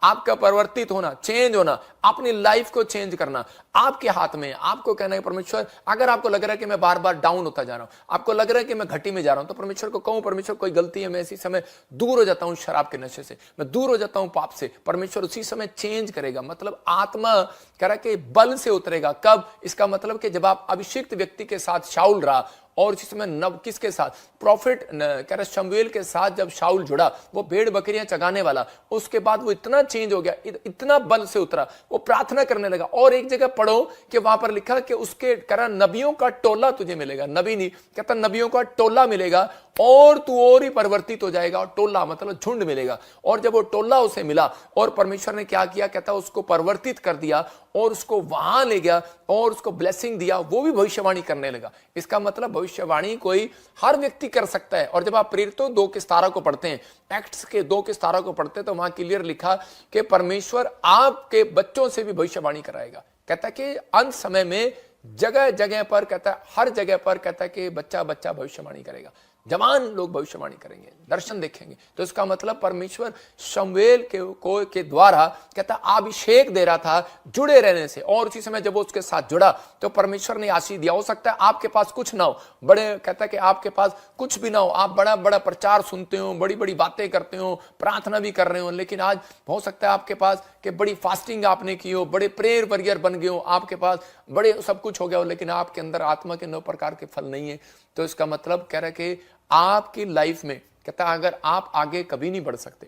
आपका परिवर्तित होना, चेंज होना, अपनी लाइफ को चेंज करना आपके हाथ में है। आपको कहना है परमेश्वर, अगर आपको लग रहा है कि मैं बार बार डाउन होता जा रहा हूं, आपको लग रहा है कि मैं घटी में जा रहा हूं, तो परमेश्वर को कहूं, परमेश्वर कोई गलती है, मैं इसी समय दूर हो जाता हूं शराब के नशे से, मैं दूर हो जाता हूं पाप से। परमेश्वर उसी समय चेंज करेगा। मतलब आत्मा कह रहा कि बल से उतरेगा। कब? इसका मतलब कि जब आप अभिषिक्त व्यक्ति के साथ शाऊल रहा, और इसी समय नब किसके साथ, प्रॉफिट कह रहा शमूएल के साथ जब शाऊल जुड़ा, वो भेड़ बकरियां चगाने वाला, उसके बाद वो इतना चेंज हो गया, इतना बल से उतरा, वो प्रार्थना करने लगा। और एक जगह पढ़ो कि वहां पर लिखा कि उसके कह रहा नबियों का टोला तुझे मिलेगा, नबी नहीं कहता, नबियों का टोला मिलेगा, और तू और ही परिवर्तित हो जाएगा। और टोला मतलब झुंड मिलेगा। और जब वो टोला उसे मिला और परमेश्वर ने क्या किया, कहता उसको परिवर्तित कर दिया और उसको वहां ले गया और उसको ब्लेसिंग दिया, वो भी भविष्यवाणी करने लगा। इसका मतलब भविष्यवाणी कोई हर व्यक्ति कर सकता है। और जब आप प्रेरितों 2:17 को पढ़ते हैं, एक्ट्स के 2:17 को पढ़ते हैं, तो वहां क्लियर लिखा कि परमेश्वर आपके बच्चों से भी भविष्यवाणी कराएगा। कहता कि अंत समय में जगह जगह पर, कहता है हर जगह पर, कहता कि बच्चा बच्चा भविष्यवाणी करेगा, जवान लोग भविष्यवाणी करेंगे, दर्शन देखेंगे। तो इसका मतलब परमेश्वर शमूएल के द्वारा कहता अभिषेक दे रहा था जुड़े रहने से। और उसी समय जब वो उसके साथ जुड़ा तो परमेश्वर ने आशीष दिया। हो सकता है आपके पास कुछ ना हो, बड़े कहता कि आपके पास कुछ भी ना हो, आप बड़ा बड़ा प्रचार सुनते हो, बड़ी बड़ी बातें करते हो, प्रार्थना भी कर रहे हो, लेकिन आज हो सकता है आपके पास कि बड़ी फास्टिंग आपने की हो, बड़े प्रेयर वॉरियर बन गए हो, आपके पास बड़े सब कुछ हो गया हो, लेकिन आपके अंदर आत्मा के 9 प्रकार के फल नहीं है। तो इसका मतलब कह रहा है कि आपकी लाइफ में कहता अगर आप आगे कभी नहीं बढ़ सकते,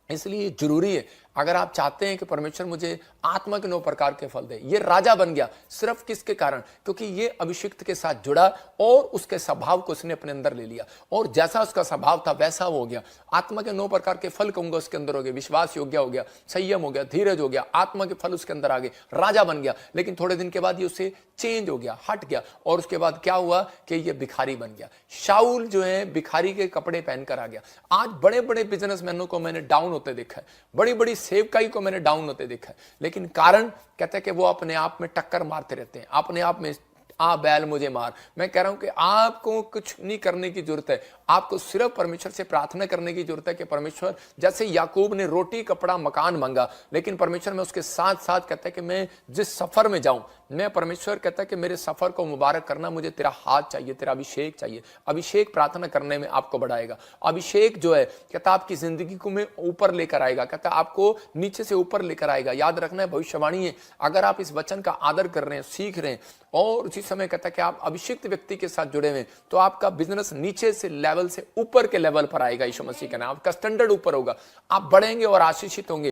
इसलिए जरूरी है, अगर आप चाहते हैं कि परमेश्वर मुझे आत्मा के 9 प्रकार के फल दे। ये राजा बन गया सिर्फ किसके कारण? क्योंकि ये अभिषिक्त के साथ जुड़ा और उसके स्वभाव को उसने अपने अंदर ले लिया, और जैसा उसका स्वभाव था वैसा वो हो गया। आत्मा के 9 प्रकार के फल कहूंगा उसके अंदर हो गए, विश्वास योग्य हो गया, संयम हो गया, धीरज हो गया, आत्मा के फल उसके अंदर आ गए, राजा बन गया। लेकिन थोड़े दिन के बाद ये उससे चेंज हो गया, हट गया, और उसके बाद क्या हुआ कि ये भिखारी बन गया। शाऊल जो है भिखारी के कपड़े पहनकर आ गया। आज बड़े बड़े बिजनेसमैनों को मैंने डाउन होते देखा है, बड़ी बड़ी सेवकाई को मैंने डाउन होते देखा है, लेकिन कारण कहते हैं कि वो अपने आप में टक्कर मारते रहते हैं, अपने आप में आ बैल मुझे मार। मैं कह रहा हूं कि आपको कुछ नहीं करने की जरूरत है, आपको सिर्फ परमेश्वर से प्रार्थना करने की जरूरत है कि परमेश्वर, जैसे याकूब ने रोटी कपड़ा मकान मांगा, लेकिन परमेश्वर में उसके साथ साथ कहता है कि मैं जिस सफर में जाऊं, मैं परमेश्वर कहता है कि मेरे सफर को मुबारक करना, मुझे तेरा हाथ चाहिए, तेरा अभिषेक चाहिए। अभिषेक प्रार्थना करने में आपको बढ़ाएगा। अभिषेक जो है कहता आपकी जिंदगी को में ऊपर लेकर आएगा, कहता आपको नीचे से ऊपर लेकर आएगा। याद रखना है भविष्यवाणी है, अगर आप इस वचन का आदर कर रहे हैं, सीख रहे हैं, और उसी समय कहता है कि आप अभिषिक्त व्यक्ति के साथ जुड़े हुए, तो आपका बिजनेस नीचे से लेवल से ऊपर के लेवल पर आएगा। यीशु मसीह का नाम, आपका स्टैंडर्ड ऊपर होगा, आप बढ़ेंगे और आशीषित होंगे।